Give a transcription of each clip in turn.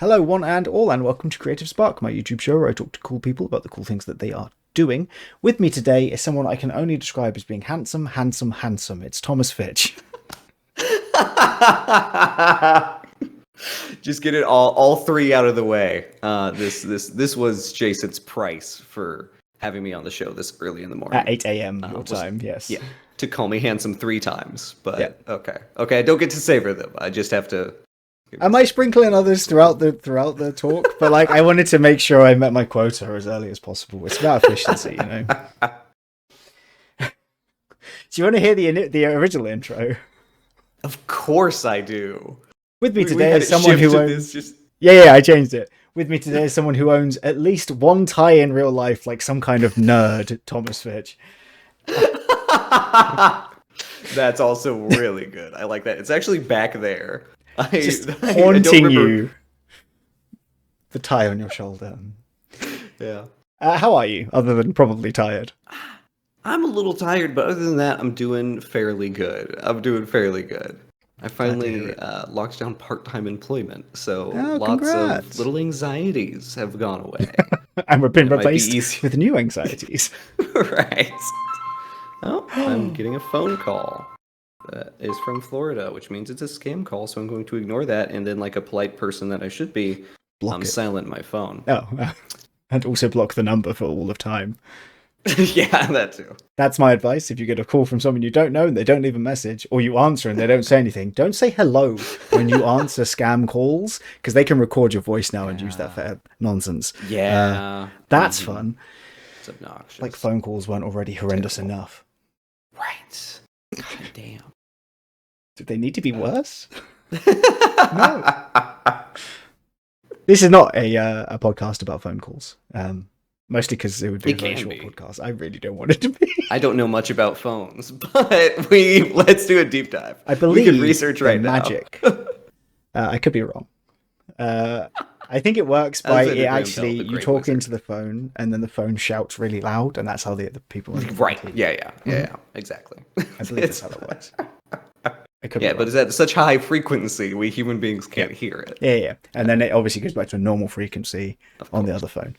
Hello, one and all, and welcome to Creative Spark, my YouTube show where I talk to cool people about the cool things that they are doing. With me today is someone I can only describe as being handsome, handsome, handsome. It's Thomas Fitch. Just get it all three out of the way. This was Jason's price for having me on the show this early in the morning. At 8 a.m. your time, yes. Yeah, to call me handsome 3 times. But yeah. Okay, I don't get to savor them. I just have to. I might sprinkle in others throughout the talk, but I wanted to make sure I met my quota as early as possible. It's about efficiency, you know. Do you want to hear the original intro? Of course I do. With me today is someone who owns... Yeah, I changed it. With me today is someone who owns at least one tie in real life, like some kind of nerd, Thomas Fitch. That's also really good. I like that. It's actually back there. Just haunting you. The tie on your shoulder. Yeah. How are you, other than probably tired? I'm a little tired, but other than that, I'm doing fairly good. I finally locked down part-time employment, so lots of little anxieties have gone away. And we've been replaced with new anxieties. Right. Oh, I'm getting a phone call. That is from Florida, which means it's a scam call, so I'm going to ignore that, and then, like a polite person that I should be, I'm silent my phone. Oh, and also block the number for all of time. Yeah, that too. That's my advice. If you get a call from someone you don't know and they don't leave a message, or you answer and they don't say anything, don't say hello when you answer scam calls, because they can record your voice now and use that for nonsense. Yeah. That's fun. It's obnoxious. Like phone calls weren't already horrendous enough. Right. God damn. Do they need to be worse? No. This is not a podcast about phone calls. Mostly because it would be a very short podcast. I really don't want it to be. I don't know much about phones, but let's do a deep dive. I believe we can research right now. Magic. I could be wrong. I think it works by you talk into the phone and then the phone shouts really loud, and that's how the people right. Yeah, exactly. I believe that's how that works. But it's at such high frequency we human beings can't hear it. Yeah. And then it obviously goes back to a normal frequency on the other phone.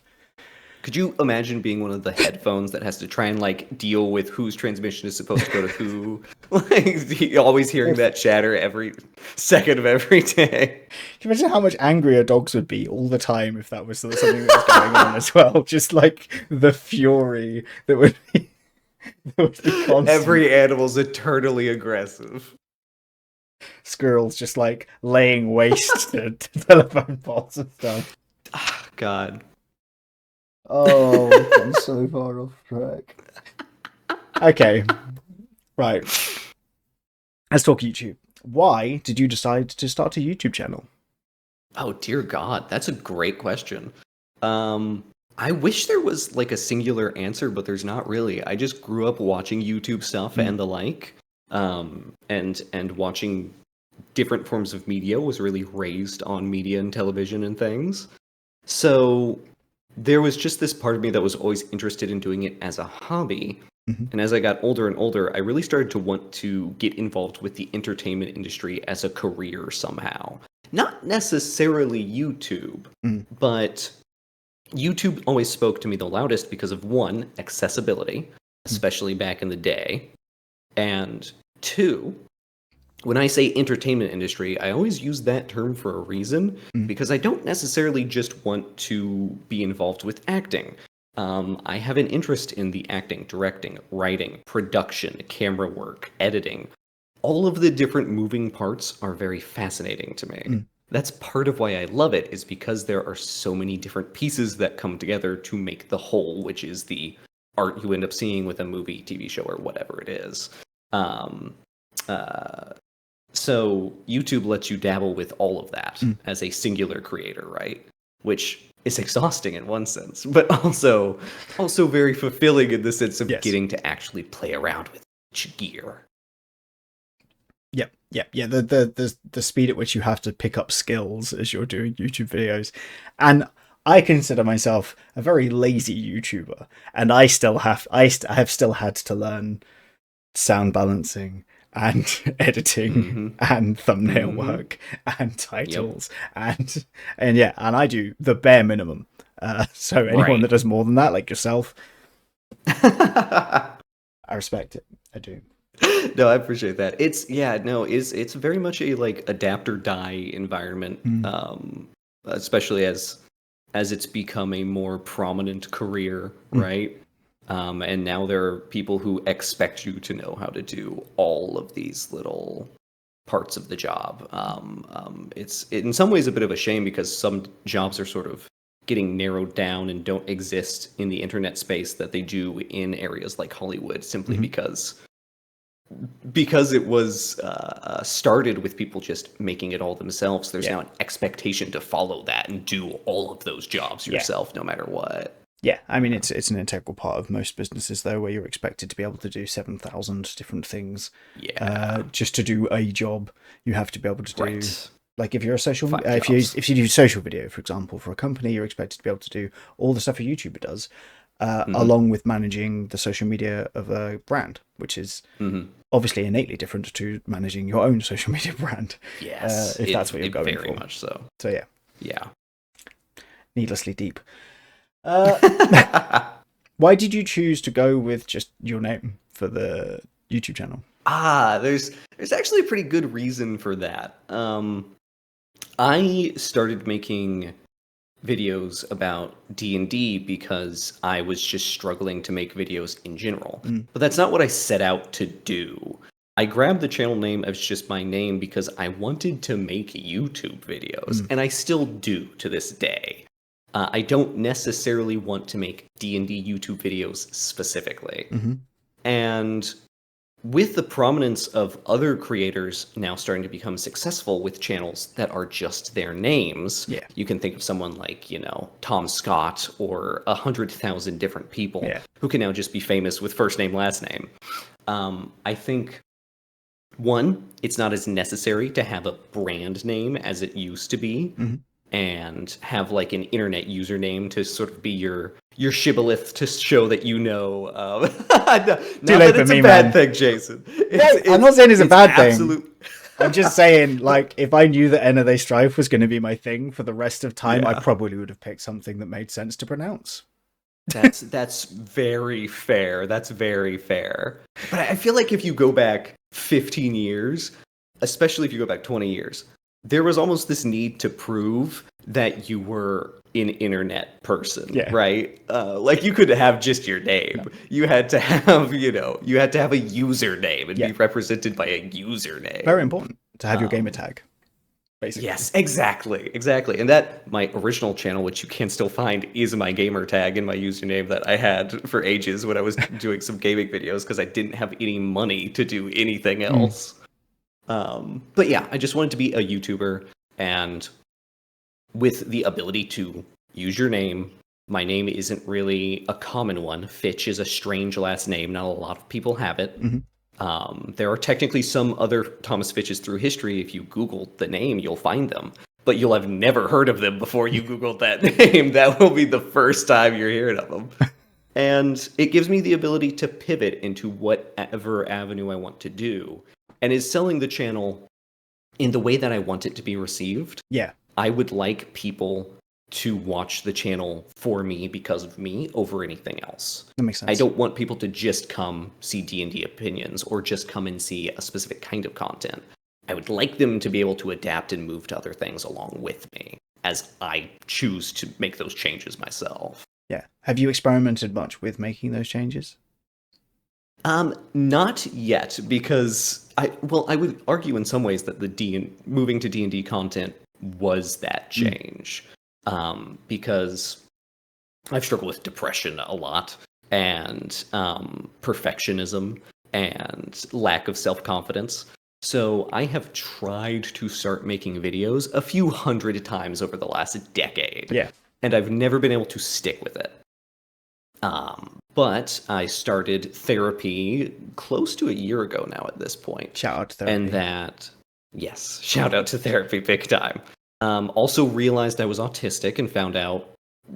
Could you imagine being one of the headphones that has to try and deal with whose transmission is supposed to go to who? Always hearing that chatter every second of every day. Can you imagine how much angrier dogs would be all the time if that was something that was going on as well? Just like the fury that would be constant. Every animal's eternally aggressive. Squirrels just laying waste to telephone poles and stuff. Oh, God. Oh, I'm so far off track. Okay, right. Let's talk YouTube. Why did you decide to start a YouTube channel? Oh, dear God. That's a great question. I wish there was a singular answer, but there's not really. I just grew up watching YouTube stuff and the like. And watching different forms of media, was really raised on media and television and things. So there was just this part of me that was always interested in doing it as a hobby. And as I got older and older, I really started to want to get involved with the entertainment industry as a career somehow. Not necessarily YouTube, but YouTube always spoke to me the loudest because of, one, accessibility, especially back in the day, and two, when I say entertainment industry, I always use that term for a reason, because I don't necessarily just want to be involved with acting. I have an interest in the acting, directing, writing, production, camera work, editing. All of the different moving parts are very fascinating to me. That's part of why I love it, is because there are so many different pieces that come together to make the whole, which is the art you end up seeing with a movie, TV show, or whatever it is. So YouTube lets you dabble with all of that as a singular creator, right? Which is exhausting in one sense, but also very fulfilling in the sense of getting to actually play around with each gear. Yeah. The speed at which you have to pick up skills as you're doing YouTube videos, and I consider myself a very lazy YouTuber, and I have still had to learn sound balancing and editing and thumbnail work and titles and yeah, and I do the bare minimum. So anyone that does more than that, like yourself, I respect it. I do. No, I appreciate that. It's very much a like adapt or die environment, especially as it's become a more prominent career, right? And now there are people who expect you to know how to do all of these little parts of the job. It's in some ways a bit of a shame because some jobs are sort of getting narrowed down and don't exist in the internet space that they do in areas like Hollywood, simply because it was started with people just making it all themselves. There's now an expectation to follow that and do all of those jobs yourself, no matter what. Yeah, I mean, it's an integral part of most businesses, though, where you're expected to be able to do 7,000 different things. Yeah. Just to do a job, you have to be able to do... Like if you're a social... Five if you do social video, for example, for a company, you're expected to be able to do all the stuff a YouTuber does, along with managing the social media of a brand, which is obviously innately different to managing your own social media brand. Yes, if that's what you're going for. Very much so. So yeah. Yeah. Needlessly deep. Why did you choose to go with just your name for the YouTube channel? There's actually a pretty good reason for that. I started making videos about D&D because I was just struggling to make videos in general. But that's not what I set out to do. I grabbed the channel name as just my name because I wanted to make YouTube videos, and I still do to this day. I don't necessarily want to make D&D YouTube videos specifically. And with the prominence of other creators now starting to become successful with channels that are just their names, you can think of someone like, Tom Scott or 100,000 different people who can now just be famous with first name, last name. I think, one, it's not as necessary to have a brand name as it used to be. And have like an internet username to sort of be your shibboleth to show that not that it's a bad thing, Jason. I'm not saying it's a bad thing. I'm just saying, like, if I knew that Enter They Strive was going to be my thing for the rest of time, I probably would have picked something that made sense to pronounce. That's very fair. That's very fair. But I feel like if you go back 15 years, especially if you go back 20 years, there was almost this need to prove that you were an internet person, right? Like you could have just your name. You had to have, a username and be represented by a username. Very important to have your gamer tag. Basically. Yes, exactly. And that, my original channel, which you can still find, is my gamer tag and my username that I had for ages when I was doing some gaming videos because I didn't have any money to do anything else. But yeah, I just wanted to be a YouTuber, and with the ability to use your name, my name isn't really a common one. Fitch is a strange last name. Not a lot of people have it. There are technically some other Thomas Fitches through history. If you Google the name, you'll find them. But you'll have never heard of them before you Googled that name. That will be the first time you're hearing of them. And it gives me the ability to pivot into whatever avenue I want to do. And is selling the channel in the way that I want it to be received. Yeah. I would like people to watch the channel for me because of me over anything else. That makes sense. I don't want people to just come see D&D opinions or just come and see a specific kind of content. I would like them to be able to adapt and move to other things along with me as I choose to make those changes myself. Yeah. Have you experimented much with making those changes? Not yet, because I would argue in some ways that moving to D&D content was that change. Because I've struggled with depression a lot, and perfectionism, and lack of self-confidence. So I have tried to start making videos a few hundred times over the last decade. Yeah. And I've never been able to stick with it. But I started therapy close to a year ago now at this point. Shout out to therapy. And yes, shout out to therapy big time. Also realized I was autistic and found out,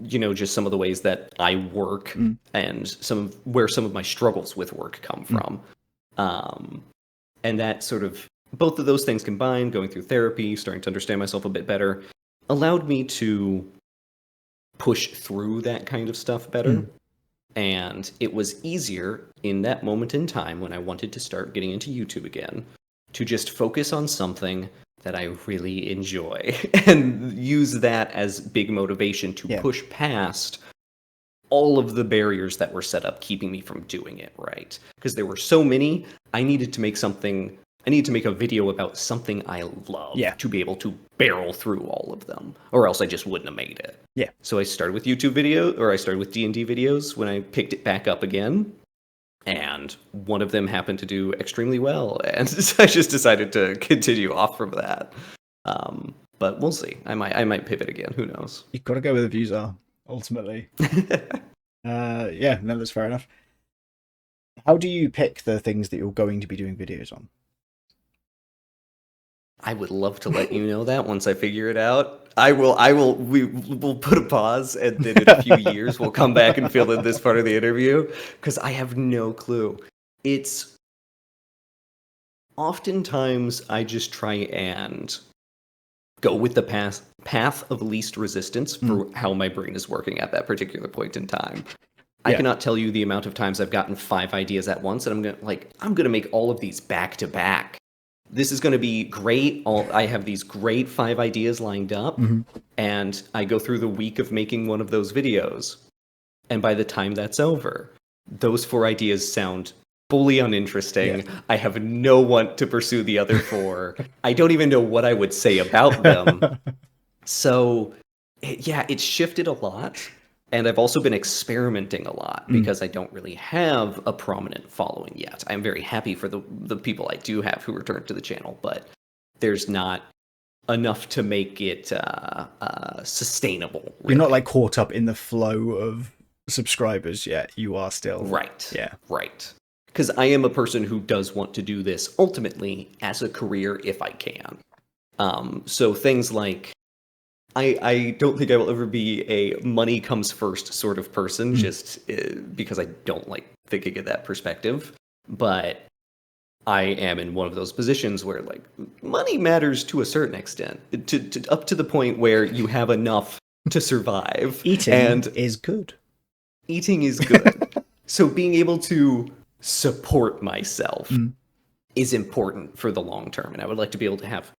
just some of the ways that I work and where some of my struggles with work come from. And that sort of, both of those things combined, going through therapy, starting to understand myself a bit better, allowed me to push through that kind of stuff better. And it was easier in that moment in time when I wanted to start getting into YouTube again to just focus on something that I really enjoy and use that as big motivation to push past all of the barriers that were set up keeping me from doing it right. Because there were so many, I needed to make a video about something I love to be able to barrel through all of them, or else I just wouldn't have made it. Yeah. So I started with YouTube I started with D&D videos when I picked it back up again, and one of them happened to do extremely well, and so I just decided to continue off from that. But we'll see. I might pivot again. Who knows? You've got to go where the views are, ultimately. Yeah, no, that's fair enough. How do you pick the things that you're going to be doing videos on? I would love to let you know that once I figure it out. We'll put a pause, and then in a few years we'll come back and fill in this part of the interview, because I have no clue. It's oftentimes I just try and go with the path of least resistance for how my brain is working at that particular point in time. I cannot tell you the amount of times I've gotten 5 ideas at once, and I'm gonna make all of these back to back. This is going to be great. I have these great 5 ideas lined up, and I go through the week of making one of those videos. And by the time that's over, those 4 ideas sound fully uninteresting. Yeah. I have no one to pursue the other 4. I don't even know what I would say about them. So, it's shifted a lot. And I've also been experimenting a lot because I don't really have a prominent following yet. I'm very happy for the people I do have who return to the channel, but there's not enough to make it sustainable. Really. You're not like caught up in the flow of subscribers yet. You are still. Right. Yeah. Right. Because I am a person who does want to do this ultimately as a career if I can. So things like, I don't think I will ever be a money comes first sort of person, just because I don't like thinking of that perspective. But I am in one of those positions where like money matters to a certain extent, to up to the point where you have enough to survive. Eating is good. Eating is good. So being able to support myself is important for the long term, and I would like to be able to have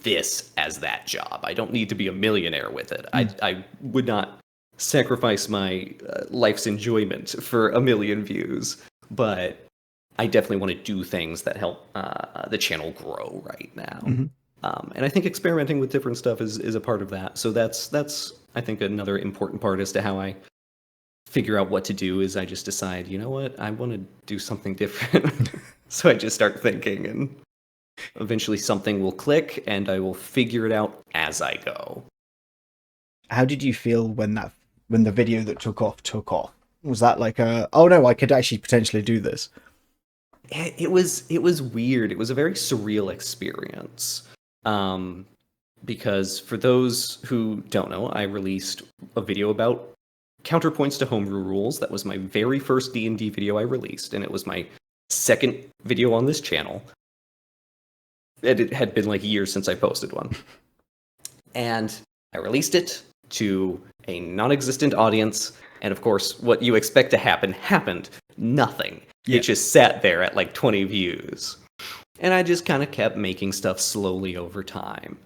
this as that job. I don't need to be a millionaire with it. I would not sacrifice my life's enjoyment for 1 million views, but I definitely want to do things that help the channel grow right now. And I think experimenting with different stuff is a part of that. So that's I think another important part as to how I figure out what to do is I just decide, you know what, I want to do something different. So I just start thinking, and eventually something will click and I will figure it out as I go. How did you feel when the video that took off? Was that like oh no, I could actually potentially do this? It was weird. It was a very surreal experience. Because for those who don't know, I released a video about counterpoints to homebrew rules. That was my very first D&D video I released, and it was my second video on this channel. It had been like years since I posted one. And I released it to a non-existent audience. And of course, what you expect to happen happened. Nothing. It just sat there at like 20 views. And I just kind of kept making stuff slowly over time.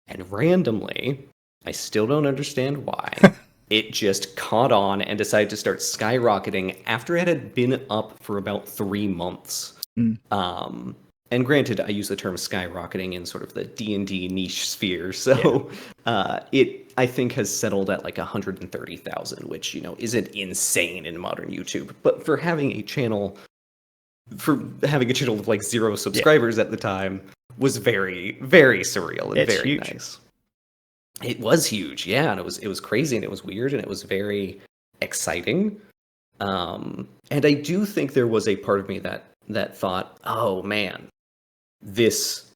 And randomly, I still don't understand why, it just caught on and decided to start skyrocketing after it had been up for about 3 months. And granted, I use the term skyrocketing in sort of the D&D niche sphere, so it, I think, has settled at like 130,000, which, you know, isn't insane in modern YouTube. But for having a channel with like 0 subscribers at the time was very, very surreal and very huge. Nice. It was huge, yeah, and it was crazy and it was weird and it was very exciting. And I do think there was a part of me that thought, oh man, this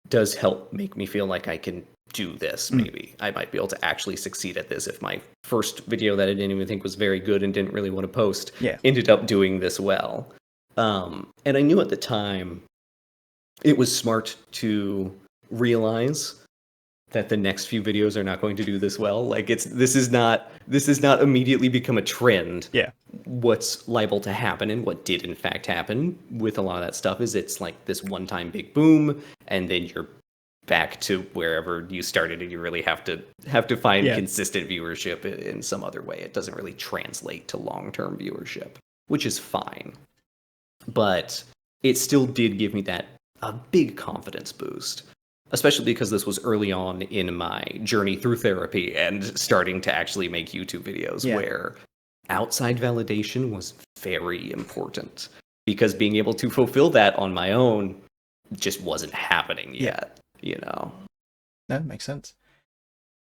does help make me feel like I can do this. Maybe I might be able to actually succeed at this if my first video that I didn't even think was very good and didn't really want to post ended up doing this well. And I knew at the time it was smart to realize that the next few videos are not going to do this well. Like this is not immediately become a trend. Yeah. What's liable to happen and what did in fact happen with a lot of that stuff is it's like this one-time big boom, and then you're back to wherever you started, and you really have to find consistent viewership in some other way. It doesn't really translate to long-term viewership, which is fine. But it still did give me a big confidence boost, especially because this was early on in my journey through therapy and starting to actually make YouTube videos where outside validation was very important, because being able to fulfill that on my own just wasn't happening yet, you know? No, makes sense.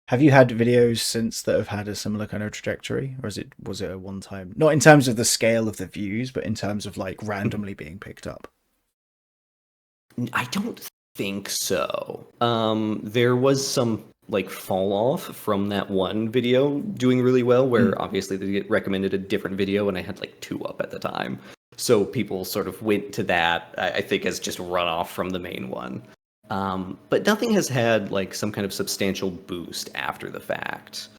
Have you had videos since that have had a similar kind of trajectory, or was it a one time? Not in terms of the scale of the views, but in terms of like randomly being picked up. I don't think so. There was some like fall off from that one video doing really well, where obviously they get recommended a different video, and I had like 2 up at the time. So people sort of went to that, I think, as just runoff from the main one. But nothing has had like some kind of substantial boost after the fact.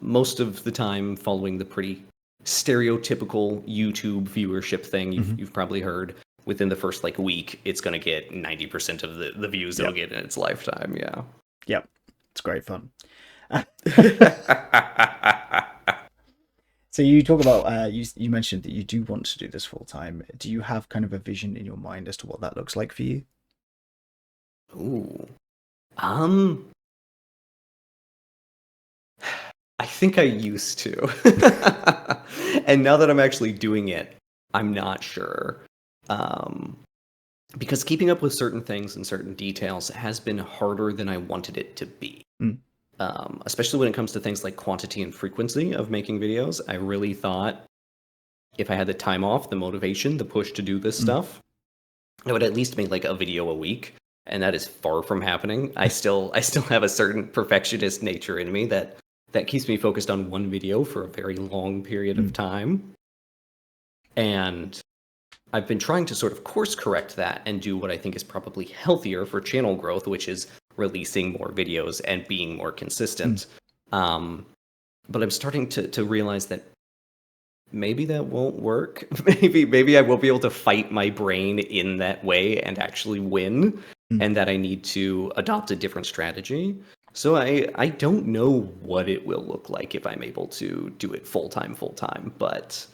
Most of the time following the pretty stereotypical YouTube viewership thing you've probably heard. Within the first like week, it's going to get 90% of the views it'll get in its lifetime. Yeah. Yep. It's great fun. So you talk about, you mentioned that you do want to do this full time. Do you have kind of a vision in your mind as to what that looks like for you? Ooh. I think I used to. And now that I'm actually doing it, I'm not sure. Because keeping up with certain things and certain details has been harder than I wanted it to be. Especially when it comes to things like quantity and frequency of making videos. I really thought if I had the time off, the motivation, the push to do this stuff, I would at least make like a video a week. And that is far from happening. I still have a certain perfectionist nature in me that keeps me focused on one video for a very long period of time. And I've been trying to sort of course correct that and do what I think is probably healthier for channel growth, which is releasing more videos and being more consistent. But I'm starting to realize that maybe that won't work. Maybe I won't be able to fight my brain in that way and actually win, and that I need to adopt a different strategy. So I don't know what it will look like if I'm able to do it full time, but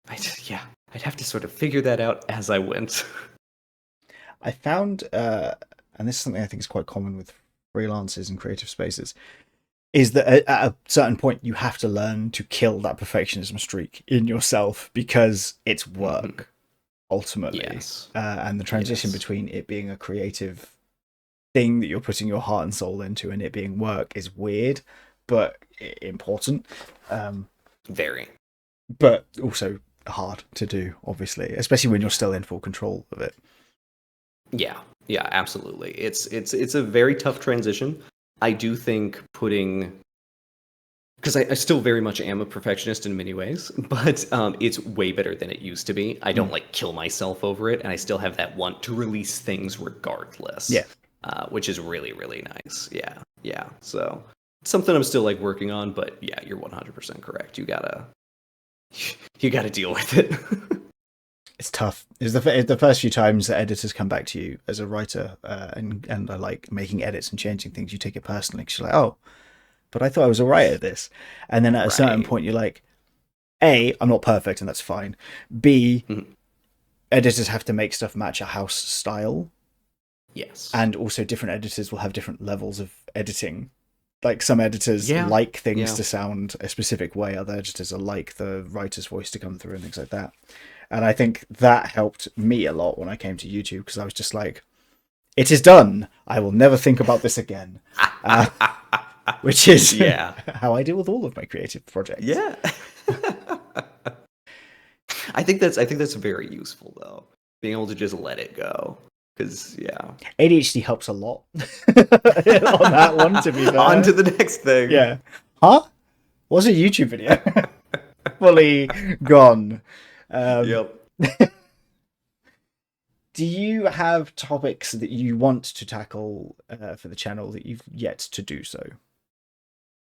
I'd have to sort of figure that out as I went. I found, and this is something I think is quite common with freelancers and creative spaces, is that at a certain point you have to learn to kill that perfectionism streak in yourself, because it's work, ultimately. Yes. And the transition between it being a creative thing that you're putting your heart and soul into and it being work is weird, but important. Very. But also hard to do, obviously, especially when you're still in full control of it. Yeah, absolutely. It's a very tough transition. I do think because I still very much am a perfectionist in many ways, but it's way better than it used to be. I don't like kill myself over it, and I still have that want to release things regardless. Yeah. Which is really, really nice. Yeah. So it's something I'm still like working on, but yeah, you're 100% correct. You gotta deal with it. It's tough. It's the first few times that editors come back to you as a writer and are like making edits and changing things, you take it personally, because you're like, oh, but I thought I was all right at this. And then at a certain point, you're like, A, I'm not perfect, and that's fine. B, editors have to make stuff match a house style. Yes. And also different editors will have different levels of editing. Like some editors like things to sound a specific way. Other editors are like the writer's voice to come through and things like that. And I think that helped me a lot when I came to YouTube, because I was just like, it is done. I will never think about this again. Which is how I deal with all of my creative projects. Yeah. I think that's very useful, though. Being able to just let it go. Because, ADHD helps a lot on that one, to be fair. On to the next thing. Yeah. Huh? What's a YouTube video? Fully gone. Yep. Do you have topics that you want to tackle for the channel that you've yet to do so?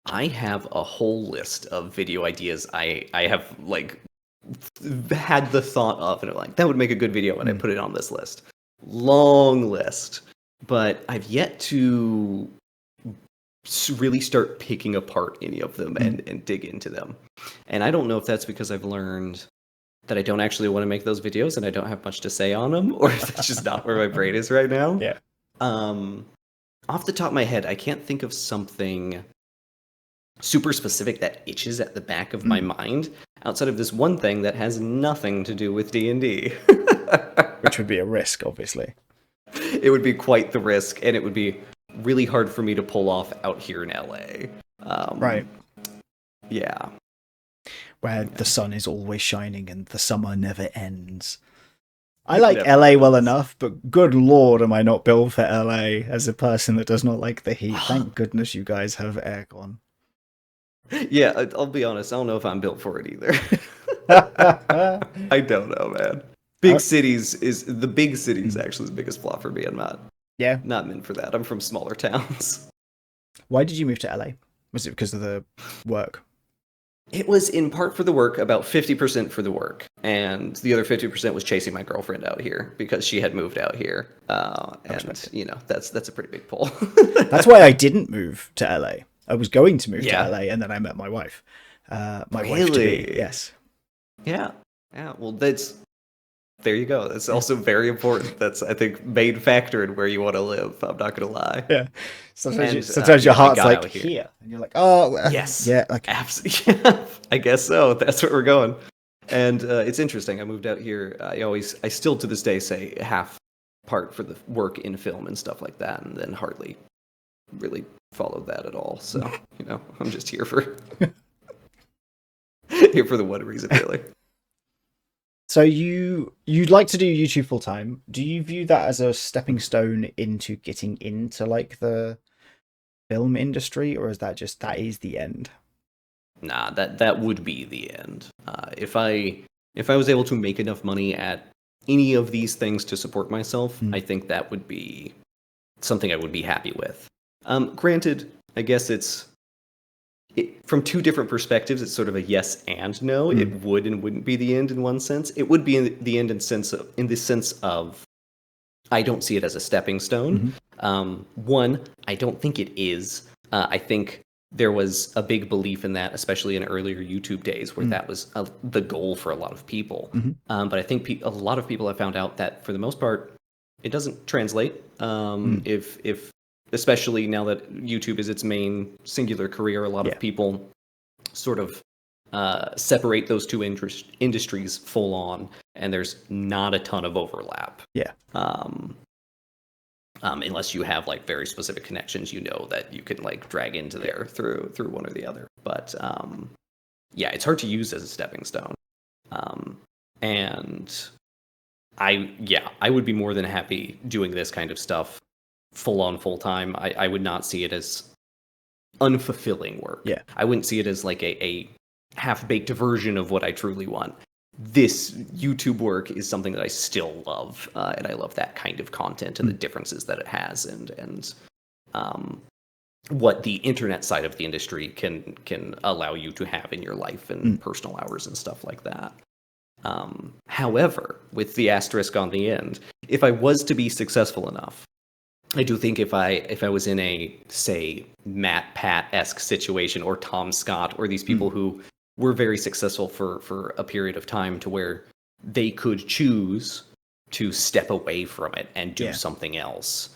I have a whole list of video ideas I have like had the thought of, and I'm like, that would make a good video, and I put it on this list. Long list. But I've yet to really start picking apart any of them and dig into them. And I don't know if that's because I've learned that I don't actually want to make those videos and I don't have much to say on them, or if that's just not where my brain is right now. Yeah. Off the top of my head, I can't think of something super specific that itches at the back of my mind outside of this one thing that has nothing to do with D&D. Which would be a risk, obviously. It would be quite the risk, and it would be really hard for me to pull off out here in LA. Right. Yeah. Where the sun is always shining and the summer never ends. I like LA well enough, but good lord, am I not built for LA as a person that does not like the heat. Thank goodness you guys have aircon. Yeah, I'll be honest, I don't know if I'm built for it either. I don't know, man. Big cities actually the biggest flaw for me. I'm not meant for that. I'm from smaller towns. Why did you move to LA? Was it because of the work? It was in part for the work, about 50% for the work, and the other 50% was chasing my girlfriend out here because she had moved out here. And you know, that's a pretty big pull. That's why I didn't move to LA. I was going to move to LA, and then I met my wife. My wife to be, yes. Yeah. Well, there you go. That's also very important. That's, I think, main factor in where you want to live. I'm not going to lie. Yeah. Sometimes your heart's like here. And you're like, oh, yes. Yeah. Like, absolutely. I guess so. That's where we're going. And it's interesting. I moved out here. I still to this day say half part for the work in film and stuff like that, and then hardly really followed that at all. So, you know, I'm just here for the one reason, really. So you'd like to do YouTube full time. Do you view that as a stepping stone into getting into like the film industry, or is that is the end? Nah, that would be the end. If I was able to make enough money at any of these things to support myself, I think that would be something I would be happy with. Granted, I guess from two different perspectives, it's sort of a yes and no. It would and wouldn't be the end in one sense. It would be in the end in the sense of I don't see it as a stepping stone. One, I don't think it is. I think there was a big belief in that, especially in earlier YouTube days, where that was the goal for a lot of people. But I think a lot of people have found out that for the most part, it doesn't translate. If especially now that YouTube is its main singular career, a lot of people sort of separate those two industries full on, and there's not a ton of overlap. Yeah. Unless you have like very specific connections, you know, that you can like drag into there through one or the other. But yeah, it's hard to use as a stepping stone. And I would be more than happy doing this kind of stuff full time. I would not see it as unfulfilling work. Yeah. I wouldn't see it as like a half-baked version of what I truly want. This YouTube work is something that I still love, and I love that kind of content and the differences that it has, and what the internet side of the industry can allow you to have in your life and personal hours and stuff like that. However, with the asterisk on the end, if I was to be successful enough, I do think if I was in a, say, Matt Pat-esque situation, or Tom Scott, or these people who were very successful for a period of time to where they could choose to step away from it and do something else,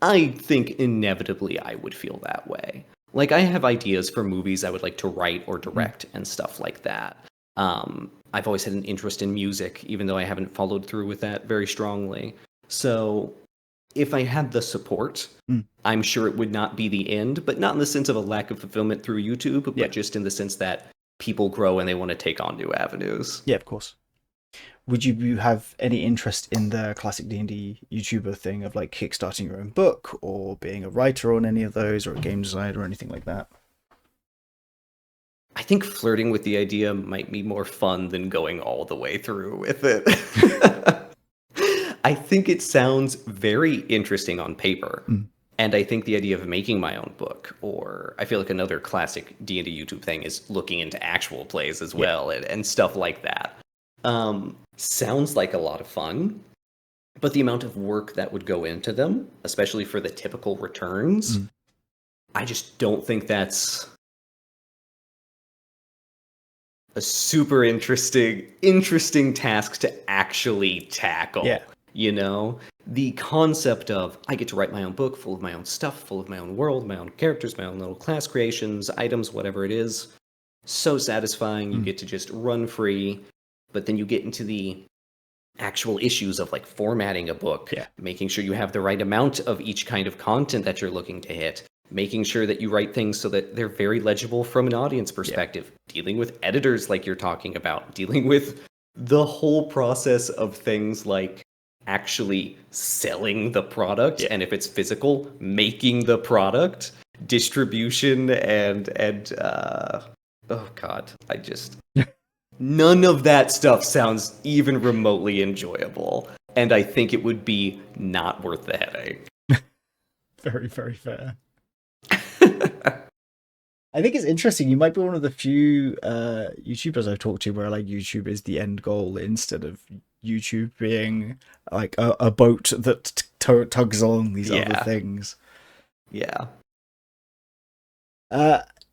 I think inevitably I would feel that way. Like, I have ideas for movies I would like to write or direct and stuff like that. I've always had an interest in music, even though I haven't followed through with that very strongly. So if I had the support, I'm sure it would not be the end, but not in the sense of a lack of fulfillment through YouTube, but just in the sense that people grow and they want to take on new avenues. Yeah, of course. Would you have any interest in the classic D&D YouTuber thing of like kickstarting your own book, or being a writer on any of those, or a game designer or anything like that? I think flirting with the idea might be more fun than going all the way through with it. I think it sounds very interesting on paper. Mm. And I think the idea of making my own book, or I feel like another classic D&D YouTube thing is looking into actual plays as well, and stuff like that. Sounds like a lot of fun, but the amount of work that would go into them, especially for the typical returns, I just don't think that's a super interesting task to actually tackle. Yeah. You know, the concept of I get to write my own book full of my own stuff, full of my own world, my own characters, my own little class creations, items, whatever it is. So satisfying. You get to just run free, but then you get into the actual issues of like formatting a book, making sure you have the right amount of each kind of content that you're looking to hit, making sure that you write things so that they're very legible from an audience perspective, dealing with editors like you're talking about, dealing with the whole process of things like actually selling the product, and if it's physical, making the product, distribution, and oh god, I just none of that stuff sounds even remotely enjoyable, and I think it would be not worth the headache. Very, very fair. I think it's interesting. You might be one of the few YouTubers I've talked to where like YouTube is the end goal instead of YouTube being like a boat that tugs along these other things. Yeah.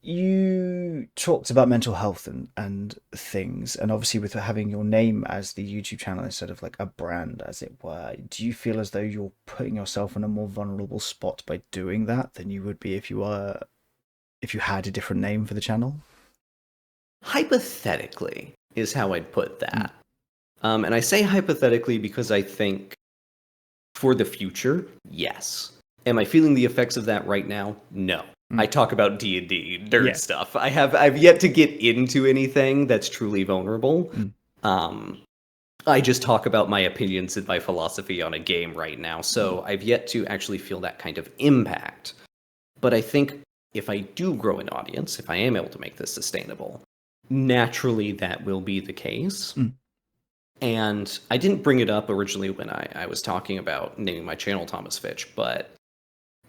You talked about mental health and things, and obviously with having your name as the YouTube channel instead of like a brand, as it were, do you feel as though you're putting yourself in a more vulnerable spot by doing that than you would be if you had a different name for the channel? Hypothetically is how I'd put that. And I say hypothetically because I think for the future, yes. Am I feeling the effects of that right now? No. I talk about D&D nerd stuff. I've yet to get into anything that's truly vulnerable. I just talk about my opinions and my philosophy on a game right now. So I've yet to actually feel that kind of impact. But I think if I do grow an audience, if I am able to make this sustainable, naturally that will be the case. And I didn't bring it up originally when I was talking about naming my channel Thomas Fitch, but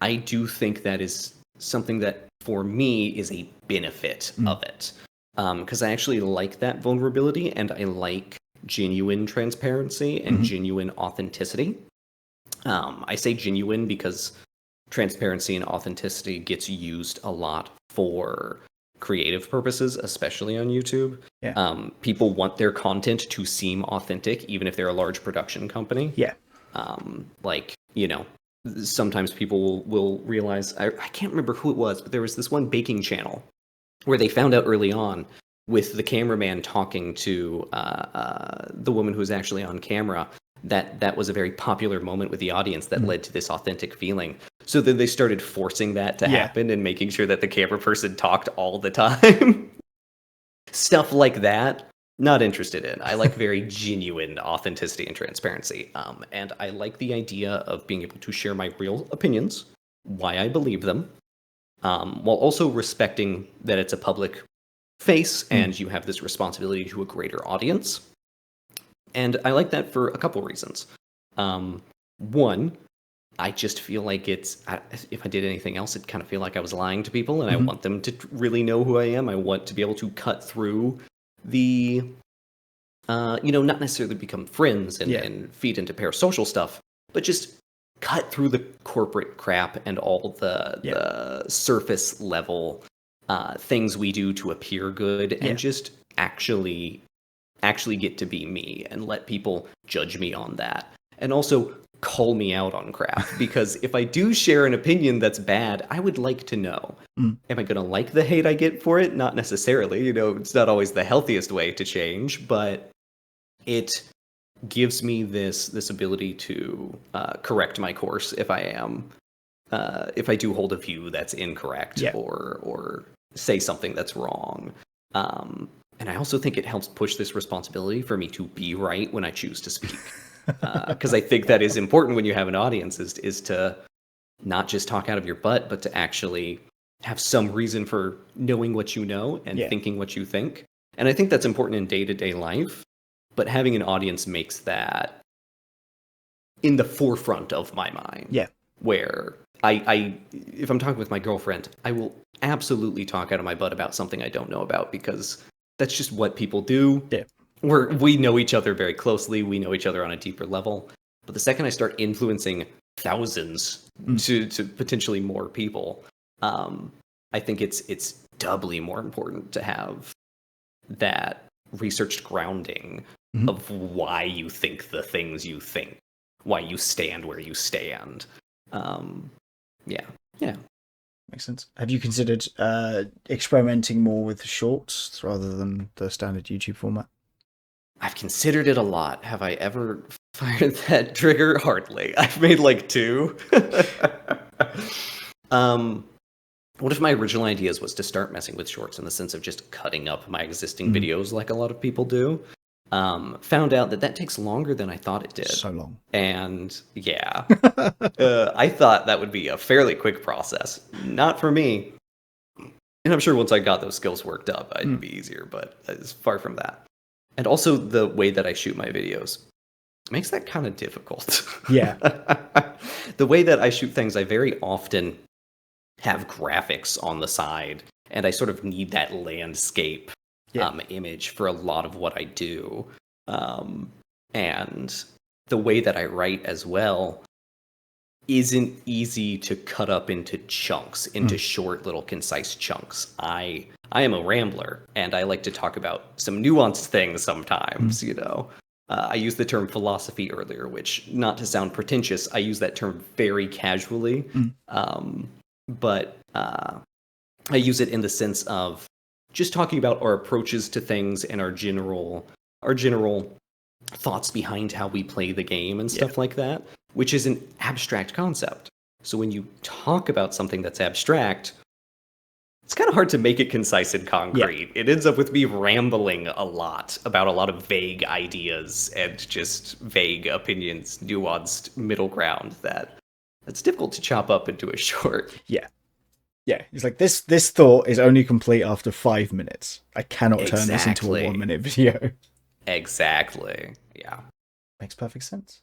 I do think that is something that for me is a benefit of it. Because I actually like that vulnerability, and I like genuine transparency and genuine authenticity. I say genuine because transparency and authenticity gets used a lot for creative purposes, especially on YouTube. People want their content to seem authentic, even if they're a large production company. Like, you know, sometimes people will realize, I can't remember who it was, but there was this one baking channel where they found out early on with the cameraman talking to the woman who was actually on camera, that was a very popular moment with the audience that led to this authentic feeling. So then they started forcing that to happen and making sure that the camera person talked all the time. Stuff like that, not interested in. I like very genuine authenticity and transparency. And I like the idea of being able to share my real opinions, why I believe them, while also respecting that it's a public face and you have this responsibility to a greater audience. And I like that for a couple reasons. One, I just feel like if I did anything else, it'd kind of feel like I was lying to people, and I want them to really know who I am. I want to be able to cut through the, not necessarily become friends and feed into parasocial stuff, but just cut through the corporate crap and all the surface level things we do to appear good, and just actually get to be me and let people judge me on that. And also call me out on crap, because if I do share an opinion that's bad, I would like to know. Am I going to like the hate I get for it? Not necessarily. It's not always the healthiest way to change, but it gives me this ability to correct my course if I do hold a view that's incorrect or say something that's wrong. And I also think it helps push this responsibility for me to be right when I choose to speak. Because I think that is important when you have an audience, is to not just talk out of your butt, but to actually have some reason for knowing what you know and thinking what you think. And I think that's important in day-to-day life, but having an audience makes that in the forefront of my mind. Yeah. Where I if I'm talking with my girlfriend, I will absolutely talk out of my butt about something I don't know about, because that's just what people do. Yeah. We know each other very closely. We know each other on a deeper level. But the second I start influencing thousands to potentially more people, I think it's doubly more important to have that researched grounding of why you think the things you think, why you stand where you stand. Yeah. Makes sense. Have you considered experimenting more with shorts rather than the standard YouTube format? I've considered it a lot. Have I ever fired that trigger? Hardly. I've made like 2. One of my original ideas was to start messing with shorts in the sense of just cutting up my existing videos like a lot of people do. Found out that takes longer than I thought it did. So long. And yeah, I thought that would be a fairly quick process. Not for me. And I'm sure once I got those skills worked up, it'd be easier, but it's far from that. And also the way that I shoot my videos makes that kind of difficult. Yeah. The way that I shoot things, I very often have graphics on the side, and I sort of need that landscape image for a lot of what I do. And the way that I write as well isn't easy to cut up into chunks, into short little concise chunks. I am a rambler, and I like to talk about some nuanced things sometimes, you know. I used the term philosophy earlier, which, not to sound pretentious, I use that term very casually. But I use it in the sense of just talking about our approaches to things and our general thoughts behind how we play the game and stuff like that, which is an abstract concept. So when you talk about something that's abstract, it's kind of hard to make it concise and concrete. It ends up with me rambling a lot about a lot of vague ideas and just vague opinions, nuanced middle ground that's difficult to chop up into a short. Yeah. It's like this thought is only complete after 5 minutes. I cannot turn this into a 1 minute video. Exactly. Yeah. Makes perfect sense.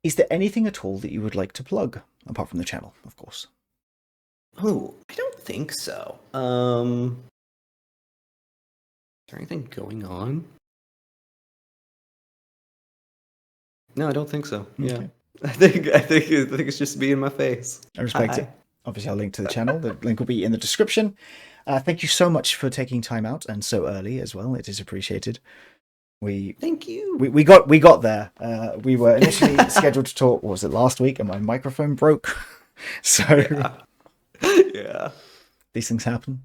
Is there anything at all that you would like to plug, apart from the channel, of course? Oh, I don't think so. Is there anything going on? No, I don't think so. Okay. Yeah. I think it's just me in my face. I respect it. Obviously, I'll link to the channel. The link will be in the description. Thank you so much for taking time out, and so early as well. It is appreciated. Thank you. We got there. We were initially scheduled to talk. What was it, last week? And my microphone broke. So yeah, these things happen.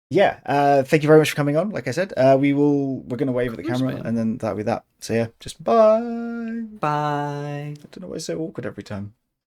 Yeah. Thank you very much for coming on. Like I said, we're going to wave at the camera, and then that'll be that. So yeah, just bye. Bye. I don't know why it's so awkward every time.